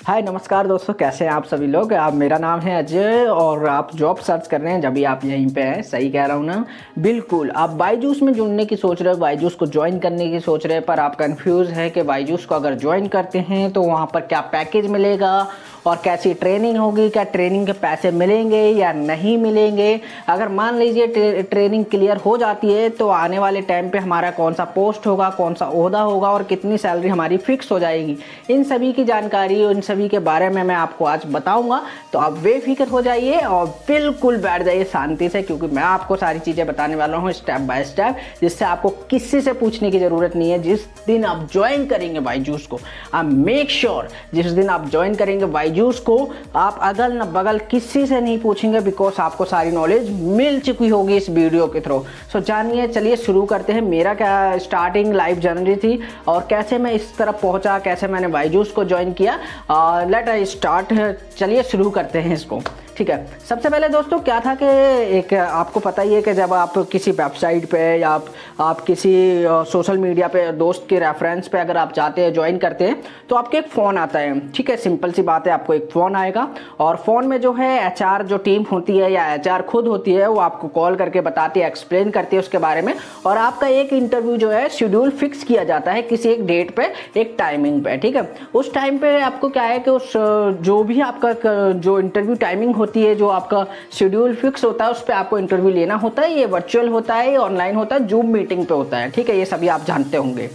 हाय नमस्कार दोस्तों, कैसे हैं आप सभी लोग। आप मेरा नाम है अजय और आप जॉब सर्च कर रहे हैं। जब भी आप यहीं पे हैं, सही कह रहा हूँ ना। बिल्कुल, आप बायजूस में जुड़ने की सोच रहे हो, बायजूस को ज्वाइन करने की सोच रहे हैं, पर आप कंफ्यूज है कि बायजूस को अगर ज्वाइन करते हैं तो वहाँ पर क्या पैकेज मिलेगा और कैसी ट्रेनिंग होगी, क्या ट्रेनिंग के पैसे मिलेंगे या नहीं मिलेंगे। अगर मान लीजिए ट्रेनिंग क्लियर हो जाती है तो आने वाले टाइम पे हमारा कौन सा पोस्ट होगा, कौन सा ओहदा होगा और कितनी सैलरी हमारी फिक्स हो जाएगी, इन सभी की जानकारी और इन सभी के बारे में मैं आपको आज बताऊंगा। तो आप बेफिक्र हो जाइए और बिल्कुल बैठ जाइए शांति से, क्योंकि मैं आपको सारी चीज़ें बताने वाला हूँ स्टेप बाय स्टेप, जिससे आपको किसी से पूछने की ज़रूरत नहीं है। जिस दिन आप ज्वाइन करेंगे बायजूस को, आप मेक श्योर जिस दिन आप ज्वाइन करेंगे बायजूस को, आप अगल न बगल किसी से नहीं पूछेंगे, बिकॉज आपको सारी नॉलेज मिल चुकी होगी इस वीडियो के थ्रू। सो जानिए, चलिए शुरू करते हैं। मेरा क्या स्टार्टिंग लाइफ जर्नी थी और कैसे मैं इस तरफ पहुंचा, कैसे मैंने बायजूस को ज्वाइन किया। Let us start. चलिए शुरू करते हैं इसको। ठीक है, सबसे पहले दोस्तों क्या था कि एक आपको पता ही है कि जब आप किसी वेबसाइट पे या आप किसी सोशल मीडिया पे दोस्त के रेफरेंस पे अगर आप जाते हैं, ज्वाइन करते हैं, तो आपके एक फ़ोन आता है। ठीक है, सिंपल सी बात है, आपको एक फ़ोन आएगा और फ़ोन में जो है एचआर जो टीम होती है या एचआर खुद होती है, वो आपको कॉल करके बताती है, एक्सप्लेन करती है उसके बारे में, और आपका एक इंटरव्यू जो है शेड्यूल फिक्स किया जाता है किसी एक डेट पे, एक टाइमिंग पे। ठीक है, उस टाइम पे आपको क्या है कि उस जो भी आपका जो इंटरव्यू टाइमिंग होती है, जो आपका शेड्यूल फिक्स होता है, उस पर आपको इंटरव्यू लेना होता है। ये वर्चुअल होता है, ये ऑनलाइन होता है, जूम मीटिंग पे होता है। ठीक है, ये सभी आप जानते होंगे।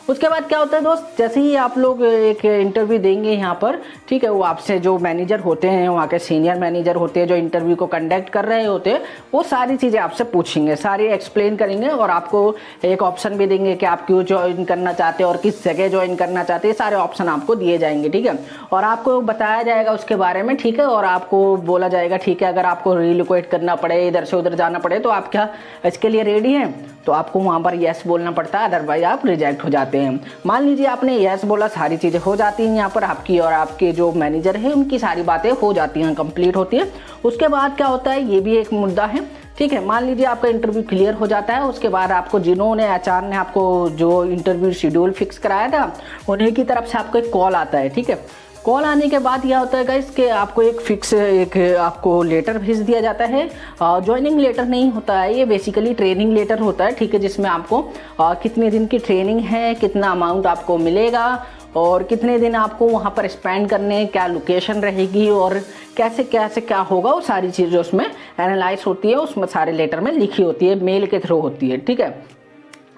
उसके बाद क्या होता है दोस्त, जैसे ही आप लोग एक इंटरव्यू देंगे यहाँ पर, ठीक है, वो आपसे जो मैनेजर होते हैं, वहाँ के सीनियर मैनेजर होते हैं जो इंटरव्यू को कंडक्ट कर रहे होते हैं, वो सारी चीज़ें आपसे पूछेंगे, सारी एक्सप्लेन करेंगे और आपको एक ऑप्शन भी देंगे कि आप क्यों ज्वाइन करना चाहते हैं और किस जगह ज्वाइन करना चाहते हैं। सारे ऑप्शन आपको दिए जाएंगे। ठीक है, और आपको बताया जाएगा उसके बारे में। ठीक है, और आपको बोला जाएगा ठीक है, अगर आपको रिलोकेट करना पड़े, इधर से उधर जाना पड़े, तो आप क्या इसके लिए रेडी हैं, तो आपको वहाँ पर यस बोलना पड़ता है, अदरवाइज आप रिजेक्ट हो जाते हैं। मान लीजिए आपने यस बोला, सारी चीज़ें हो जाती हैं यहाँ पर आपकी और आपके जो मैनेजर है उनकी सारी बातें हो जाती हैं, कंप्लीट होती है। उसके बाद क्या होता है, ये भी एक मुद्दा है। ठीक है, मान लीजिए आपका इंटरव्यू क्लियर हो जाता है, उसके बाद आपको जिन्होंने एचआर ने आपको जो इंटरव्यू शेड्यूल फिक्स कराया था, उन्हीं की तरफ से आपको एक कॉल आता है। ठीक है, कॉल आने के बाद यह होता है गाइस कि आपको एक आपको लेटर भेज दिया जाता है। ज्वाइनिंग लेटर नहीं होता है, ये बेसिकली ट्रेनिंग लेटर होता है। ठीक है, जिसमें आपको कितने दिन की ट्रेनिंग है, कितना अमाउंट आपको मिलेगा और कितने दिन आपको वहाँ पर स्पेंड करने, क्या लोकेशन रहेगी और कैसे कैसे क्या होगा, वो सारी चीज़ें उसमें एनालाइज होती है, उसमें सारे लेटर में लिखी होती है, मेल के थ्रू होती है। ठीक है,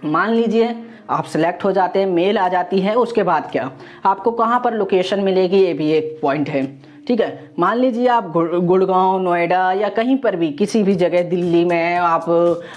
मान लीजिए आप सिलेक्ट हो जाते हैं, मेल आ जाती है, उसके बाद क्या आपको कहाँ पर लोकेशन मिलेगी, ये भी एक पॉइंट है। ठीक है, मान लीजिए आप गुड़गांव, नोएडा या कहीं पर भी, किसी भी जगह, दिल्ली में आप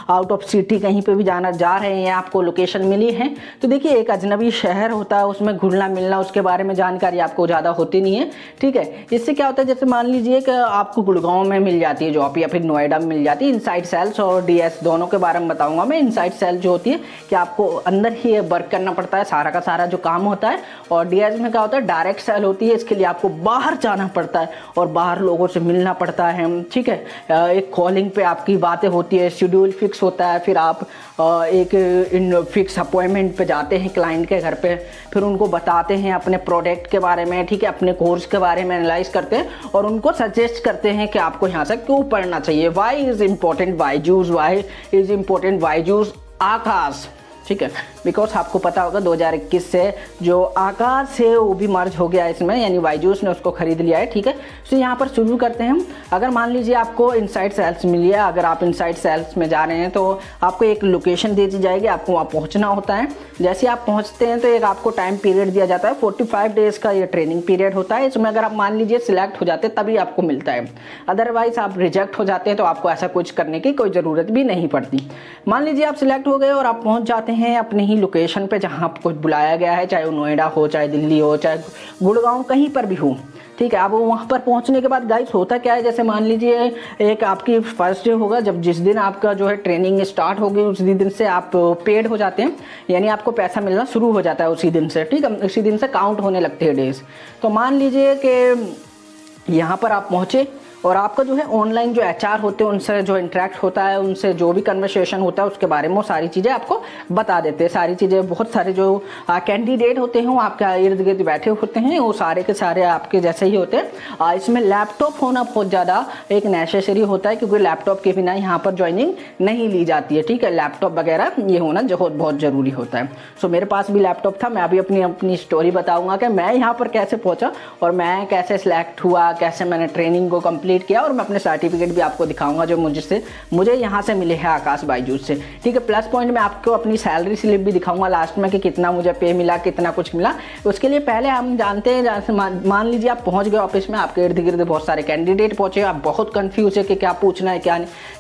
आउट ऑफ सिटी कहीं पे भी जा रहे हैं, आपको लोकेशन मिली है, तो देखिए एक अजनबी शहर होता है, उसमें घुलना मिलना, उसके बारे में जानकारी आपको ज़्यादा होती नहीं है। ठीक है, इससे क्या होता है, जैसे मान लीजिए कि आपको गुड़गांव में मिल जाती है जॉब या फिर नोएडा में मिल जाती है। इनसाइड सेल्स और डीएस दोनों के बारे में बताऊँगा मैं। इनसाइड सेल जो होती है कि आपको अंदर ही वर्क करना पड़ता है, सारा का सारा जो काम होता है, और डीएस में क्या होता है, डायरेक्ट सेल होती है, इसके लिए आपको बाहर जाना पड़ता है और बाहर लोगों से मिलना पड़ता है। ठीक है, एक कॉलिंग पे आपकी बातें होती है, शेड्यूल फिक्स होता है, फिर आप एक फिक्स अपॉइंटमेंट पे जाते हैं क्लाइंट के घर पे, फिर उनको बताते हैं अपने प्रोडक्ट के बारे में, ठीक है, अपने कोर्स के बारे में एनालाइज करते हैं और उनको सजेस्ट करते हैं कि आपको यहाँ से क्यों पढ़ना चाहिए। Why is important Byju's, why is important Byju's Aakash. ठीक है, बिकॉज आपको पता होगा 2021 से जो आकाश है वो भी मर्ज हो गया इसमें, यानी बायजूस ने उसको खरीद लिया है। ठीक है, तो यहाँ पर शुरू करते हैं हम। अगर मान लीजिए आपको इनसाइड सेल्स मिली है, अगर आप इनसाइड सेल्स में जा रहे हैं तो आपको एक लोकेशन दे दी जाएगी, आपको वहाँ पहुँचना होता है। जैसे आप पहुँचते हैं तो एक आपको टाइम पीरियड दिया जाता है, 45 डेज़ का ये ट्रेनिंग पीरियड होता है। इसमें अगर आप मान लीजिए सिलेक्ट हो जाते हैं तभी आपको मिलता है, अदरवाइज आप रिजेक्ट हो जाते हैं तो आपको ऐसा कुछ करने की कोई ज़रूरत भी नहीं पड़ती। मान लीजिए आप सिलेक्ट हो गए और आप पहुँच जाते हैं अपनी ही लोकेशन पे जहाँ आपको बुलाया गया है, चाहे वो नोएडा हो, चाहे दिल्ली हो, चाहे गुड़गांव, कहीं पर भी हो। ठीक है, अब वहाँ पर पहुँचने के बाद गाइस होता क्या है, जैसे मान लीजिए एक आपकी फर्स्ट डे होगा, जब जिस दिन आपका जो है ट्रेनिंग स्टार्ट होगी उसी दिन से आप पेड हो जाते हैं, यानी आपको पैसा मिलना शुरू हो जाता है उसी दिन से। ठीक है, उसी दिन से काउंट होने लगते हैं डेज। तो मान लीजिए कि यहाँ पर आप पहुँचे और आपका जो है ऑनलाइन जो एचआर होते हैं उनसे जो इंटरेक्ट होता है, उनसे जो भी कन्वर्सेशन होता है उसके बारे में वो सारी चीज़ें आपको बता देते हैं। सारी चीज़ें, बहुत सारे जो कैंडिडेट होते हैं वो आपके इर्द गिर्द बैठे होते हैं, वो सारे के सारे आपके जैसे ही होते हैं। इसमें लैपटॉप होना बहुत ज़्यादा एक नेसेसरी होता है, क्योंकि लैपटॉप के बिना यहाँ पर ज्वाइनिंग नहीं ली जाती है, ठीक है। लैपटॉप वगैरह ये होना बहुत ज़रूरी होता है। सो मेरे पास भी लैपटॉप था। मैं अभी अपनी स्टोरी बताऊँगा कि मैं यहाँ पर कैसे पहुँचा और मैं कैसे सिलेक्ट हुआ, कैसे मैंने ट्रेनिंग को कंप्लीट किया, और मैं अपने सर्टिफिकेट भी आपको दिखाऊंगा जो मुझे यहाँ से मिले हैं आकाश बायजूस से, ठीक है। प्लस पॉइंट में आपको अपनी सैलरी स्लिप भी दिखाऊंगा लास्ट में कि कितना मुझे पे मिला, कितना कुछ मिला। उसके लिए पहले हम जानते हैं, जैसे मान लीजिए आप पहुँच गए ऑफिस में, आपके इर्द गिर्द बहुत सारे कैंडिडेट पहुँचे, आप बहुत कन्फ्यूज है कि क्या पूछना है,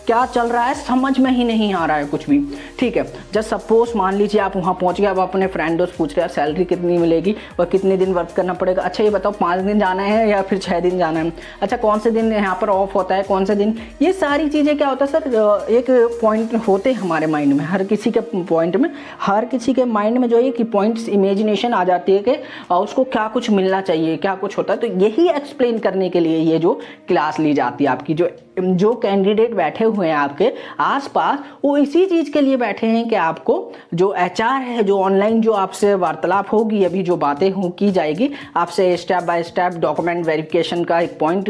क्या चल रहा है, समझ में ही नहीं आ रहा है कुछ भी, ठीक है। जस्ट सपोज मान लीजिए आप वहाँ पहुँच गए, अब अपने फ्रेंडों से पूछ रहे हैं सैलरी कितनी मिलेगी और कितने दिन वर्क करना पड़ेगा। अच्छा ये बताओ 5 दिन जाना है या फिर 6 दिन जाना है, अच्छा कौन से दिन यहाँ पर ऑफ होता है, कौन से दिन, ये सारी चीज़ें क्या होता है सर, एक पॉइंट होते हैं हमारे माइंड में, हर किसी के पॉइंट में, हर किसी के माइंड में जो है कि पॉइंट्स इमेजिनेशन आ जाती है कि उसको क्या कुछ मिलना चाहिए, क्या कुछ होता है। तो यही एक्सप्लेन करने के लिए ये जो क्लास ली जाती है आपकी, जो कैंडिडेट बैठे हुए हैं आपके आसपास, वो इसी चीज़ के लिए बैठे हैं कि आपको जो एचआर है, जो ऑनलाइन जो आपसे वार्तालाप होगी, अभी जो बातें की जाएगी आपसे, step by step document verification का एक पॉइंट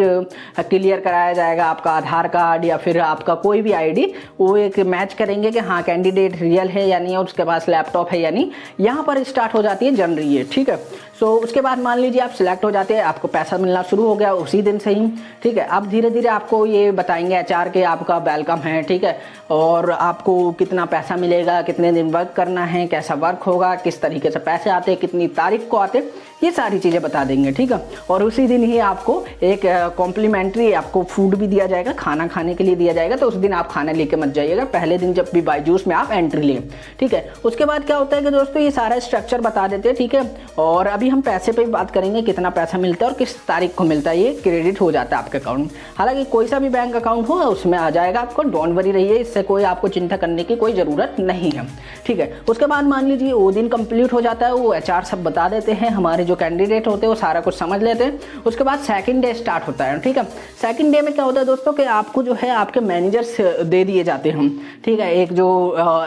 क्लियर कराया जाएगा। आपका आधार कार्ड या फिर आपका कोई भी आईडी, वो एक मैच करेंगे कि हाँ कैंडिडेट रियल है या नहीं, और उसके पास लैपटॉप है या नहीं। यहाँ पर स्टार्ट हो जाती है जर्नी ये, ठीक है। सो उसके बाद मान लीजिए आप सिलेक्ट हो जाते हैं, आपको पैसा मिलना शुरू हो गया उसी दिन से ही, ठीक है। अब धीरे धीरे आपको ये बताएंगे एचआर के आपका वेलकम है, ठीक है, और आपको कितना पैसा मिलेगा, कितने दिन वर्क करना है, कैसा वर्क होगा, किस तरीके से पैसे आते हैं, कितनी तारीख को आते, ये सारी चीज़ें बता देंगे, ठीक है। और उसी दिन ही आपको एक कॉम्प्लीमेंट्री आपको फूड भी दिया जाएगा, खाना खाने के लिए दिया जाएगा। तो उस दिन आप खाना लेके मत जाइएगा, पहले दिन जब भी बायजूस में आप एंट्री लें, ठीक है। उसके बाद क्या होता है कि दोस्तों ये सारा स्ट्रक्चर बता देते हैं, ठीक है। और अभी हम पैसे पे भी बात करेंगे, कितना पैसा मिलता है और किस तारीख को मिलता है, ये क्रेडिट हो जाता है आपके अकाउंट में। हालांकि कोई सा भी बैंक अकाउंट हो उसमें आ जाएगा आपको, डोंट वरी रहिए, इससे कोई आपको चिंता करने की कोई ज़रूरत नहीं है, ठीक है। उसके बाद मान लीजिए वो दिन कंप्लीट हो जाता है, वो एचआर सब बता देते हैं, हमारे जो कैंडिडेट होते हैं वो सारा कुछ समझ लेते हैं। उसके बाद सेकंड डे स्टार्ट होता है, ठीक है। सेकंड डे में क्या होता है दोस्तों कि आपको जो है आपके मैनेजर दे दिए जाते हैं, ठीक है। एक जो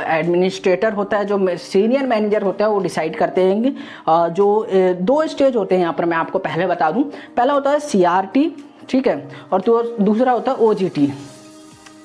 एडमिनिस्ट्रेटर होता है, जो सीनियर मैनेजर होता है, वो डिसाइड करते हैं। जो 2 स्टेज होते हैं यहाँ पर, मैं आपको पहले बता दूँ। पहला होता है CRT, ठीक है, और तो दूसरा होता है OGT।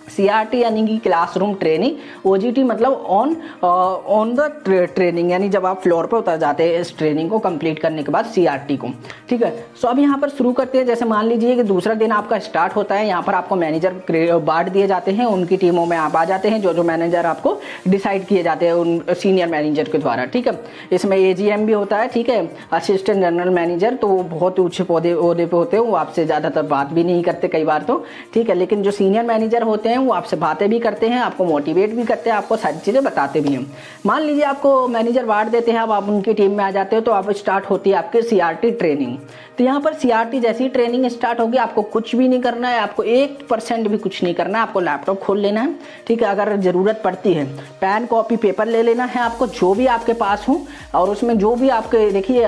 CRT यानी कि क्लासरूम ट्रेनिंग, OGT मतलब ऑन द ट्रेनिंग, यानी जब आप फ्लोर पर उतर जाते हैं इस ट्रेनिंग को कंप्लीट करने के बाद CRT को, ठीक है। सो अब यहाँ पर शुरू करते हैं। जैसे मान लीजिए कि दूसरा दिन आपका स्टार्ट होता है, यहाँ पर आपको मैनेजर बांट दिए जाते हैं, उनकी टीमों में आप आ जाते हैं, जो मैनेजर आपको डिसाइड किए जाते हैं उन सीनियर मैनेजर के द्वारा, ठीक है। इसमें AGM भी होता है, ठीक है, असिस्टेंट जनरल मैनेजर, तो वो बहुत ऊँचे ओहदे पे होते हैं, वो आपसे ज़्यादातर बात भी नहीं करते कई बार तो, ठीक है। लेकिन जो सीनियर मैनेजर होते हैं वो आपसे बातें भी करते हैं, आपको मोटिवेट भी करते हैं, आपको सारी चीज़ें बताते भी हैं। मान लीजिए आपको मैनेजर बांट देते हैं, अब आप उनकी टीम में आ जाते हो, तो आप स्टार्ट होती है आपकी CRT ट्रेनिंग। तो यहाँ पर CRT जैसी ट्रेनिंग स्टार्ट होगी, आपको कुछ भी नहीं करना है, आपको 1% भी कुछ नहीं करना है। आपको लैपटॉप खोल लेना है, ठीक है, अगर ज़रूरत पड़ती है पेन कॉपी पेपर ले लेना है आपको, जो भी आपके पास हो, और उसमें जो भी आपके देखिए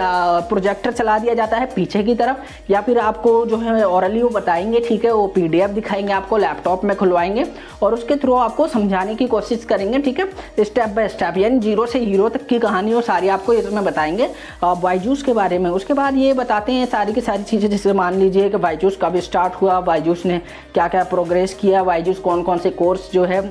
प्रोजेक्टर चला दिया जाता है पीछे की तरफ, या फिर आपको जो है ऑरली वो बताएंगे, ठीक है, वो PDF दिखाएंगे आपको, लैपटॉप में खुलवाएंगे और उसके थ्रू आपको समझाने की कोशिश करेंगे, ठीक है, स्टेप बाय स्टेप, यानी 0 से हीरो तक की कहानी वो सारी आपको इसमें बताएंगे बायजूस के बारे में। उसके बाद ये बताते हैं सारी की सारी चीज़ें, जैसे मान लीजिए कि बायजूस कब स्टार्ट हुआ, बायजूस ने क्या क्या प्रोग्रेस किया, बायजूस कौन कौन से कोर्स जो है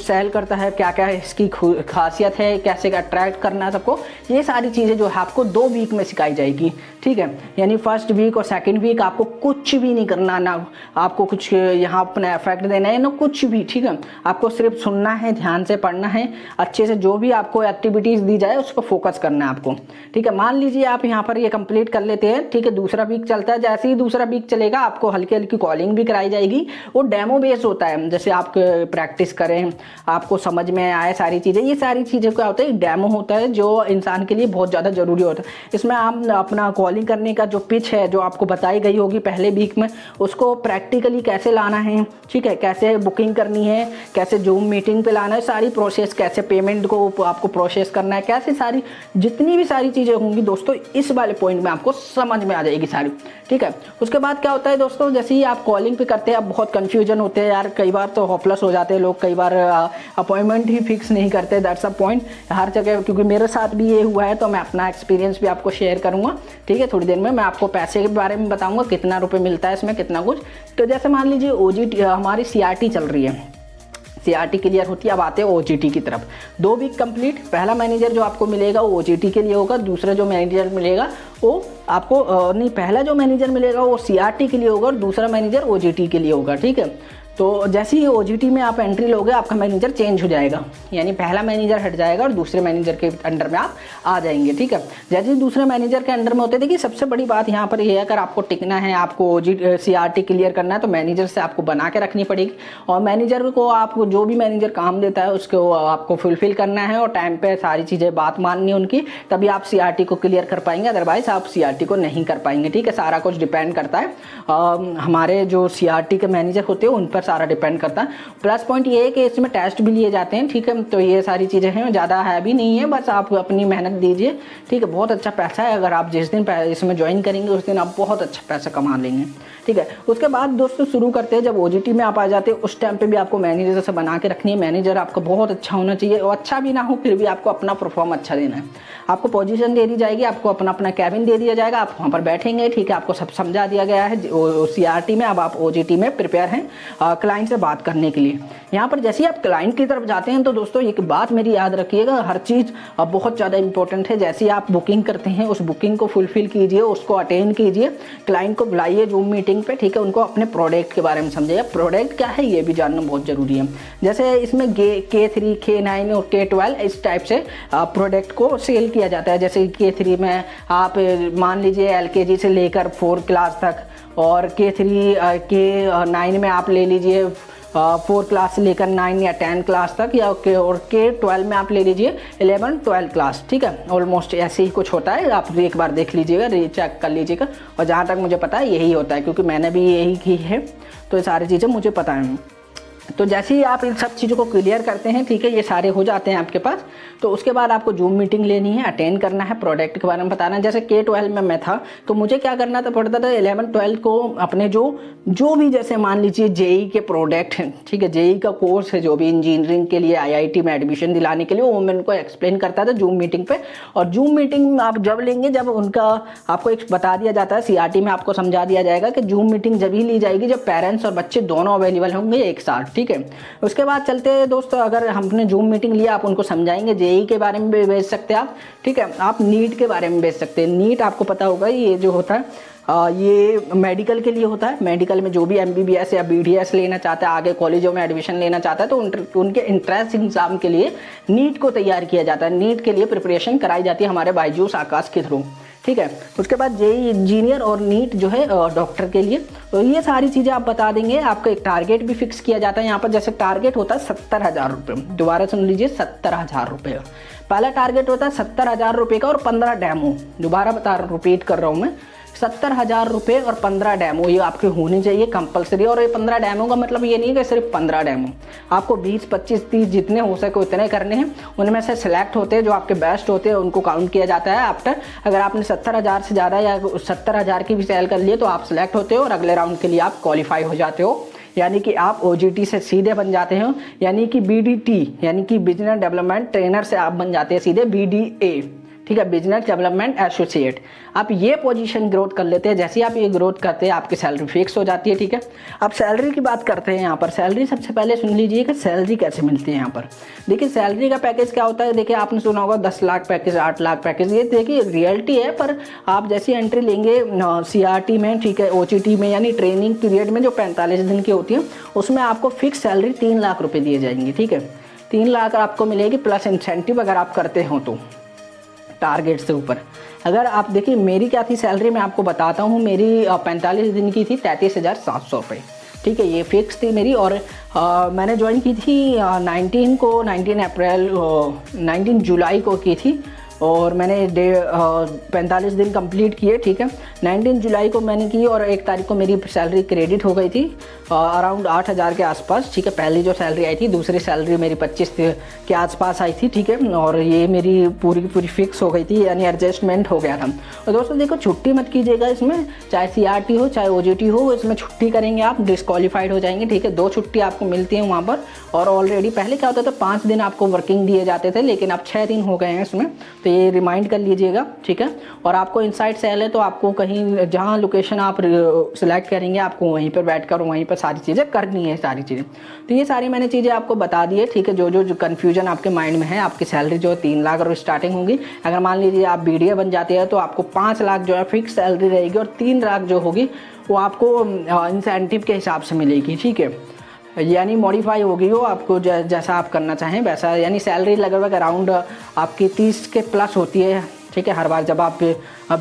सेल करता है, क्या क्या इसकी खासियत है, कैसे अट्रैक्ट करना है सबको, ये सारी चीज़ें जो है आपको 2 वीक में सिखाई जाएगी, ठीक है। यानी फर्स्ट वीक और सेकंड वीक आपको कुछ भी नहीं करना, ना आपको कुछ यहाँ अपना इफेक्ट देना है, ना कुछ भी, ठीक है। आपको सिर्फ सुनना है, ध्यान से पढ़ना है, अच्छे से जो भी आपको एक्टिविटीज़ दी जाए उस पर फोकस करना है आपको, ठीक है। मान लीजिए आप यहाँ पर ये कंप्लीट कर लेते हैं, ठीक है, दूसरा वीक चलता है। जैसे ही दूसरा वीक चलेगा आपको हल्की हल्की कॉलिंग भी कराई जाएगी, वो डेमो बेस्ड होता है, जैसे आप प्रैक्टिस करें, आपको समझ में आए सारी चीज़ें, ये सारी चीज़ें क्या होता है, डेमो होता है जो इंसान के लिए बहुत ज़्यादा ज़रूरी होता है। इसमें आप अपना कॉलिंग करने का जो पिच है, जो आपको बताई गई होगी पहले वीक में, उसको प्रैक्टिकली कैसे लाना है, ठीक है, कैसे बुकिंग करनी है, कैसे जूम मीटिंग पे लाना है, सारी प्रोसेस, कैसे पेमेंट को आपको प्रोसेस करना है, कैसे सारी जितनी भी सारी चीज़ें होंगी दोस्तों इस वाले पॉइंट में आपको समझ में आ जाएगी सारी, ठीक है। उसके बाद क्या होता है दोस्तों, जैसे ही आप कॉलिंग पे करते हैं आप बहुत कन्फ्यूजन होते हैं यार, कई बार तो होपलेस हो जाते हैं लोग, कई बार अपॉइंटमेंट ही फिक्स नहीं करते, दैट्स अ पॉइंट हर जगह, क्योंकि मेरे साथ भी ये हुआ है तो मैं अपना एक्सपीरियंस भी आपको शेयर करूँगा, ठीक है। थोड़ी देर में मैं आपको पैसे के बारे में बताऊँगा कितना रुपये मिलता है इसमें, कितना कुछ। तो जैसे मान लीजिए OGT हमारी CRT चल रही है, CRT क्लियर होती है, अब आते हैं OGT की तरफ। 2 वीक कंप्लीट, पहला मैनेजर जो आपको मिलेगा वो OGT के लिए होगा, दूसरा जो मैनेजर मिलेगा वो आपको नहीं, पहला जो मैनेजर मिलेगा वो CRT के लिए होगा और दूसरा मैनेजर OGT के लिए होगा, ठीक है। तो जैसे ही OGT में आप एंट्री लोगे आपका मैनेजर चेंज हो जाएगा, यानी पहला मैनेजर हट जाएगा और दूसरे मैनेजर के अंडर में आप आ जाएंगे, ठीक है। जैसे ही दूसरे मैनेजर के अंडर में होते, देखिए सबसे बड़ी बात यहाँ पर ये है, अगर आपको टिकना है, आपको CRT क्लियर करना है तो मैनेजर से आपको बना के रखनी पड़ेगी, और मैनेजर को आपको जो भी मैनेजर काम देता है उसको आपको फुलफिल करना है और टाइम पर सारी चीज़ें बात माननी है उनकी, तभी आप CRT को क्लियर कर पाएंगे, अदरवाइज आप CRT को नहीं कर पाएंगे, ठीक है। सारा कुछ डिपेंड करता है हमारे जो CRT के मैनेजर होते हैं उन पर सारा डिपेंड करता है। प्लस पॉइंट ये है कि इसमें टेस्ट भी लिए जाते हैं, ठीक है। तो ये सारी चीज़ें हैं, ज़्यादा है भी नहीं है, बस आप अपनी मेहनत दीजिए, ठीक है। बहुत अच्छा पैसा है, अगर आप जिस दिन इसमें ज्वाइन करेंगे उस दिन आप बहुत अच्छा पैसा कमा लेंगे, ठीक है। उसके बाद दोस्तों शुरू करते हैं, जब OGT में आप आ जाते हैं उस टाइम पे भी आपको मैनेजर से बना के रखनी है। मैनेजर आपका बहुत अच्छा होना चाहिए, और अच्छा भी ना हो फिर भी आपको अपना परफॉर्म अच्छा देना है। आपको पोजीशन दे दी जाएगी, आपको अपना अपना कैबिन दे दिया जाएगा, आप वहाँ पर बैठेंगे, ठीक है। आपको सब समझा दिया गया है CRT में, अब आप OGT में प्रिपेयर हैं क्लाइंट से बात करने के लिए। यहाँ पर जैसे ही आप क्लाइंट की तरफ जाते हैं तो दोस्तों एक बात मेरी याद रखिएगा, हर चीज़ बहुत ज़्यादा इंपॉर्टेंट है। जैसे ही आप बुकिंग करते हैं उस बुकिंग को फुलफिल कीजिए, उसको अटेंड कीजिए, क्लाइंट को बुलाइए जूम मीटिंग पे, ठीक है। उनको अपने प्रोडक्ट के बारे में समझाइए, प्रोडक्ट क्या है ये भी जानना बहुत ज़रूरी है। जैसे इसमें K3, K9 और K12 इस टाइप से प्रोडक्ट को सेल किया जाता है। जैसे K3 में आप मान लीजिए LKG से लेकर 4 क्लास तक, और K9 में आप ले लीजिए 4 क्लास से लेकर 9 या 10 क्लास तक, या और K12 में आप ले लीजिए 11-12 क्लास, ठीक है। ऑलमोस्ट ऐसे ही कुछ होता है, आप एक बार देख लीजिएगा, रीचेक कर लीजिएगा, और जहाँ तक मुझे पता है यही होता है, क्योंकि मैंने भी यही की है, तो ये सारी चीज़ें मुझे पता है। तो जैसे ही आप इन सब चीज़ों को क्लियर करते हैं, ठीक है, ये सारे हो जाते हैं आपके पास, तो उसके बाद आपको जूम मीटिंग लेनी है, अटेंड करना है, प्रोडक्ट के बारे में बताना है। जैसे K12 में मैं था तो मुझे क्या करना था, पड़ता था 11-12 को अपने जो भी, जैसे मान लीजिए JEE के प्रोडक्ट हैं, ठीक है, JEE का कोर्स है, जो भी इंजीनियरिंग के लिए IIT में एडमिशन दिलाने के लिए, वो मैं उनको एक्सप्लेन करता था जूम मीटिंग पे। और जूम मीटिंग आप जब लेंगे जब उनका आपको एक बता दिया जाता है, CRT में आपको समझा दिया जाएगा कि जूम मीटिंग जब ही ली जाएगी जब पेरेंट्स और बच्चे दोनों अवेलेबल होंगे एक साथ, ठीक है। उसके बाद चलते हैं दोस्तों, अगर हमने जूम मीटिंग लिया आप उनको समझाएंगे, JEE के बारे में भी भेज सकते हैं आप, ठीक है। आप नीट के बारे में भेज सकते हैं। नीट आपको पता होगा ये जो होता है ये मेडिकल के लिए होता है। मेडिकल में जो भी MBBS या BDS लेना चाहता है, आगे कॉलेजों में एडमिशन लेना चाहता है, तो उनके इंट्रेंस एग्जाम के लिए नीट को तैयार किया जाता है, नीट के लिए प्रिपरेशन कराई जाती है हमारे बायजूस आकाश के थ्रू, ठीक है। उसके बाद JEE इंजीनियर और नीट जो है डॉक्टर के लिए, तो ये सारी चीज़ें आप बता देंगे। आपका एक टारगेट भी फिक्स किया जाता है यहाँ पर, जैसे टारगेट होता है 70,000 रुपये, दोबारा सुन लीजिए 70,000 रुपये। पहला टारगेट होता है 70,000 रुपये का और 15 डेमो, दोबारा रिपीट कर रहा हूँ मैं, 70,000 रुपये और 15 डेमो ये आपके होने चाहिए कंपलसरी। और ये 15 डेमो का मतलब ये नहीं है कि सिर्फ 15 डेमो, आपको 20, 25, 30 जितने हो सके उतने करने हैं। उनमें से सिलेक्ट होते हैं जो आपके बेस्ट होते हैं, उनको काउंट किया जाता है आफ्टर। अगर आपने 70,000 से ज़्यादा या 70,000 की भी सेल कर लिए तो आप सिलेक्ट होते हो और अगले राउंड के लिए आप क्वालिफाई हो जाते हो, यानी कि आप OGT से सीधे बन जाते हो, यानी कि BDT यानी कि बिजनेस डेवलपमेंट ट्रेनर से आप बन जाते हैं सीधे BDA, ठीक है, बिजनेस डेवलपमेंट एसोसिएट। आप ये पोजीशन ग्रोथ कर लेते हैं। जैसे ही आप ये ग्रोथ करते हैं आपकी सैलरी फिक्स हो जाती है, ठीक है। अब सैलरी की बात करते हैं। यहाँ पर सैलरी सबसे पहले सुन लीजिए कि सैलरी कैसे मिलती है। यहाँ पर देखिए सैलरी का पैकेज क्या होता है। देखिए आपने सुना होगा 10 लाख पैकेज, 8 लाख पैकेज, ये देखिए रियलिटी है। पर आप जैसी एंट्री लेंगे CRT में, ठीक है, OGT में, यानी ट्रेनिंग पीरियड में जो 45 दिन की होती है, उसमें आपको फिक्स सैलरी 3 लाख रुपये दिए जाएंगे, ठीक है। 3 लाख आपको मिलेगी प्लस इंसेंटिव अगर आप करते हो तो टारगेट से ऊपर। अगर आप देखिए मेरी क्या थी सैलरी, मैं आपको बताता हूँ। मेरी 45 दिन की थी 33,700 रुपये, ठीक है, ये फिक्स थी मेरी। और मैंने ज्वाइन की थी 19 जुलाई को की थी। और मैंने 45 दिन कंप्लीट किए, ठीक है। 19 जुलाई को मैंने की और 1 तारीख को मेरी सैलरी क्रेडिट हो गई थी, अराउंड 8,000 के आसपास, ठीक है। पहली जो सैलरी आई थी, दूसरी सैलरी मेरी 25 के आसपास आई थी, ठीक है। और ये मेरी पूरी फिक्स हो गई थी, यानी एडजस्टमेंट हो गया था। और दोस्तों देखो, छुट्टी मत कीजिएगा इसमें, चाहे CRT हो चाहे OJT हो, इसमें छुट्टी करेंगे आप डिस्क्वालीफाइड हो जाएंगे, ठीक है। 2 छुट्टी आपको मिलती है वहाँ पर। और ऑलरेडी पहले क्या होता था, 5 दिन आपको वर्किंग दिए जाते थे, लेकिन अब 6 दिन हो गए हैं इसमें, तो ये रिमाइंड कर लीजिएगा, ठीक है। और आपको इनसाइड सेल है, तो आपको कहीं जहाँ लोकेशन आप सिलेक्ट करेंगे, आपको वहीं पर बैठ कर वहीं पर सारी चीज़ें करनी है, सारी चीज़ें। तो ये सारी मैंने चीज़ें आपको बता दी है, ठीक है। जो कन्फ्यूजन आपके माइंड में है, आपकी सैलरी जो है 3 लाख और स्टार्टिंग होगी। अगर मान लीजिए आप BDA बन जाते हैं तो आपको 5 लाख जो है फिक्स सैलरी रहेगी, और 3 लाख जो होगी वो आपको इंसेंटिव के हिसाब से मिलेगी, ठीक है। यानी मॉडिफाई होगी वो, आपको जैसा आप करना चाहें वैसा। यानी सैलरी लगभग अराउंड आपकी 30 के प्लस होती है, ठीक है, हर बार जब आप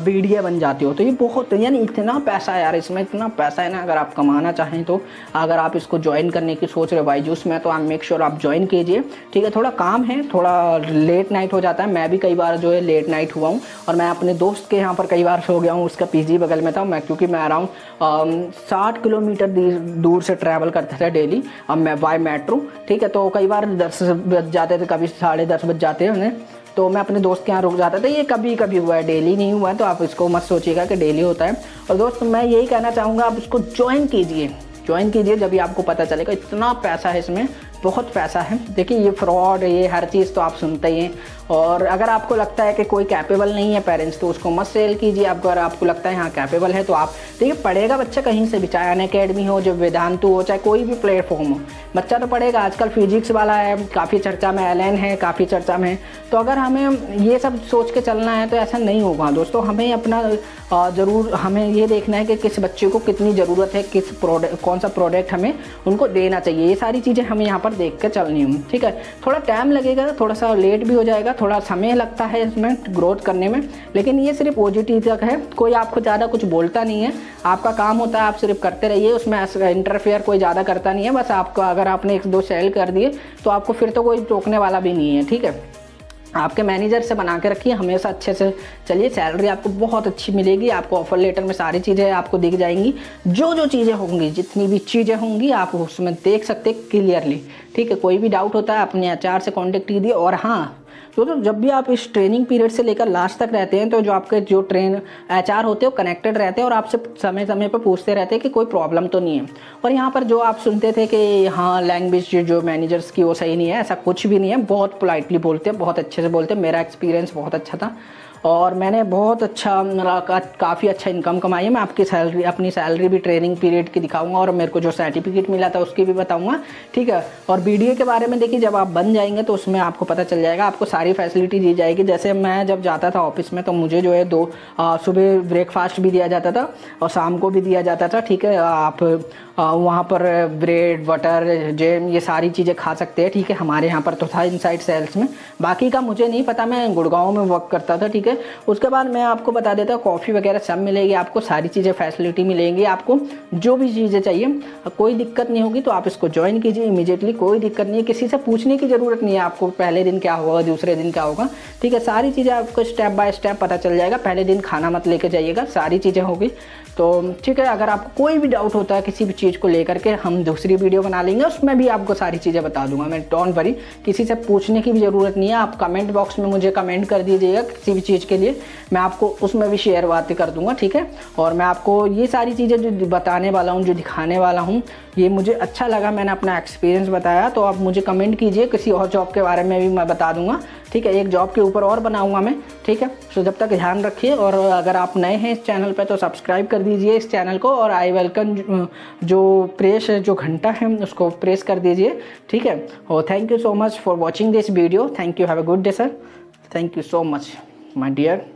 BDA बन जाते हो। तो ये बहुत, यानी इतना पैसा है यार इसमें, इतना पैसा है ना। अगर आप कमाना चाहें तो, अगर आप इसको ज्वाइन करने की सोच रहे हो बायजूस में, तो आप मेक श्योर आप ज्वाइन कीजिए, ठीक है। थोड़ा काम है, थोड़ा लेट नाइट हो जाता है, मैं भी कई बार जो है लेट नाइट हुआ हूँ, और मैं अपने दोस्त के यहाँ पर कई बार सो गया हूँ, उसका PG बगल में था मैं, क्योंकि मैं अराउंड 60 किलोमीटर दूर से ट्रैवल करता था डेली, अब मैं बाय मेट्रो, ठीक है। तो कई बार 10 बज जाते थे, कभी 10:30 बज जाते हैं उन्हें, तो मैं अपने दोस्त के यहाँ रुक जाता था। ये कभी कभी हुआ है, डेली नहीं हुआ है, तो आप इसको मत सोचिएगा कि डेली होता है। और दोस्त मैं यही कहना चाहूँगा, आप इसको ज्वाइन कीजिए, जब भी आपको पता चलेगा इतना पैसा है इसमें, बहुत पैसा है। देखिए ये फ्रॉड, ये हर चीज़ तो आप सुनते ही हैं। और अगर आपको लगता है कि कोई कैपेबल नहीं है पेरेंट्स, तो उसको मत सेल कीजिए। अगर आपको लगता है हाँ कैपेबल है, तो आप देखिए पढ़ेगा बच्चा कहीं से भी, चाहे अनअकैडमी हो, जो वेदांतु हो, चाहे कोई भी प्लेटफॉर्म हो, बच्चा तो पढ़ेगा। आजकल फिजिक्स वाला है, काफ़ी चर्चा में, LN है, काफ़ी चर्चा में। तो अगर हमें ये सब सोच के चलना है तो ऐसा नहीं होगा दोस्तों। हमें अपना ज़रूर हमें ये देखना है कि किस बच्चे को कितनी ज़रूरत है, किस प्रोडक्ट, कौन सा प्रोडक्ट हमें उनको देना चाहिए। ये सारी चीज़ें हमें यहाँ पर देख कर चलनी होंगी, ठीक है। थोड़ा टाइम लगेगा, थोड़ा सा लेट भी हो जाएगा, थोड़ा समय लगता है इसमें ग्रोथ करने में, लेकिन ये सिर्फ OJT तक है। कोई आपको ज़्यादा कुछ बोलता नहीं है, आपका काम होता है आप सिर्फ करते रहिए, उसमें इंटरफेयर कोई ज़्यादा करता नहीं है। बस आपको, अगर आपने 1-2 सेल कर दिए तो आपको फिर तो कोई टोकने वाला भी नहीं है, ठीक है। आपके मैनेजर से बना के रखिए, हमेशा अच्छे से चलिए, सैलरी आपको बहुत अच्छी मिलेगी। आपको ऑफर लेटर में सारी चीज़ें आपको दिख जाएंगी, जो चीज़ें होंगी, जितनी भी चीज़ें होंगी आप उसमें देख सकते हैं क्लियरली, ठीक है। कोई भी डाउट होता है अपने HR से कॉन्टेक्ट कीजिए। और हाँ, तो जब भी आप इस ट्रेनिंग पीरियड से लेकर लास्ट तक रहते हैं, तो जो आपके HR होते हैं वो कनेक्टेड रहते हैं, और आपसे समय समय पर पूछते रहते हैं कि कोई प्रॉब्लम तो नहीं है। और यहाँ पर जो आप सुनते थे कि हाँ लैंग्वेज जो मैनेजर्स की वो सही नहीं है, ऐसा कुछ भी नहीं है। बहुत पोलाइटली बोलते हैं, बहुत अच्छे से बोलते हैं। मेरा एक्सपीरियंस बहुत अच्छा था, और मैंने बहुत अच्छा, काफ़ी अच्छा इनकम कमाई है। मैं अपनी सैलरी भी ट्रेनिंग पीरियड की दिखाऊंगा, और मेरे को जो सर्टिफिकेट मिला था उसकी भी बताऊंगा, ठीक है। और BDA के बारे में देखिए, जब आप बन जाएंगे तो उसमें आपको पता चल जाएगा, आपको सारी फैसिलिटी दी जाएगी। जैसे मैं जब जाता था ऑफिस में, तो मुझे जो है सुबह ब्रेकफास्ट भी दिया जाता था और शाम को भी दिया जाता था, ठीक है। आप वहाँ पर ब्रेड, बटर, जैम, ये सारी चीज़ें खा सकते हैं, ठीक है। हमारे यहाँ पर तो था इनसाइड सेल्स में, बाकी का मुझे नहीं पता, मैं गुड़गांव में वर्क करता था, ठीक है। उसके बाद मैं आपको बता देता हूँ, कॉफ़ी वगैरह सब मिलेगी आपको, सारी चीज़ें फैसिलिटी मिलेंगी आपको, जो भी चीज़ें चाहिए, कोई दिक्कत नहीं होगी। तो आप इसको ज्वाइन कीजिए इमीडिएटली, कोई दिक्कत नहीं है, किसी से पूछने की ज़रूरत नहीं है आपको पहले दिन क्या होगा, दूसरे दिन क्या होगा, ठीक है। सारी चीज़ें आपको स्टेप बाय स्टेप पता चल जाएगा। पहले दिन खाना मत लेके जाइएगा, सारी चीज़ें होगी। तो ठीक है, अगर आपको कोई भी डाउट होता है किसी भी चीज़ को लेकर के, हम दूसरी वीडियो बना लेंगे, उसमें भी आपको सारी चीज़ें बता दूंगा मैं। डोंट वरी, किसी से पूछने की भी ज़रूरत नहीं है। आप कमेंट बॉक्स में मुझे कमेंट कर दीजिएगा किसी भी चीज़ के लिए, मैं आपको उसमें भी शेयर बातें कर दूंगा, ठीक है। और मैं आपको ये सारी चीज़ें जो बताने वाला हूँ, जो दिखाने वाला हूँ, ये मुझे अच्छा लगा, मैंने अपना एक्सपीरियंस बताया। तो आप मुझे कमेंट कीजिए, किसी और जॉब के बारे में भी मैं बता दूंगा, ठीक है। एक जॉब के ऊपर और बनाऊंगा मैं, ठीक है। तो जब तक ध्यान रखिए, और अगर आप नए हैं इस चैनल पर तो सब्सक्राइब कर दीजिए इस चैनल को, और आई वेलकम जो प्रेस जो घंटा है उसको प्रेस कर दीजिए, ठीक है। और thank you so much for watching this video. Thank you, have a good day sir. Thank you so much my dear.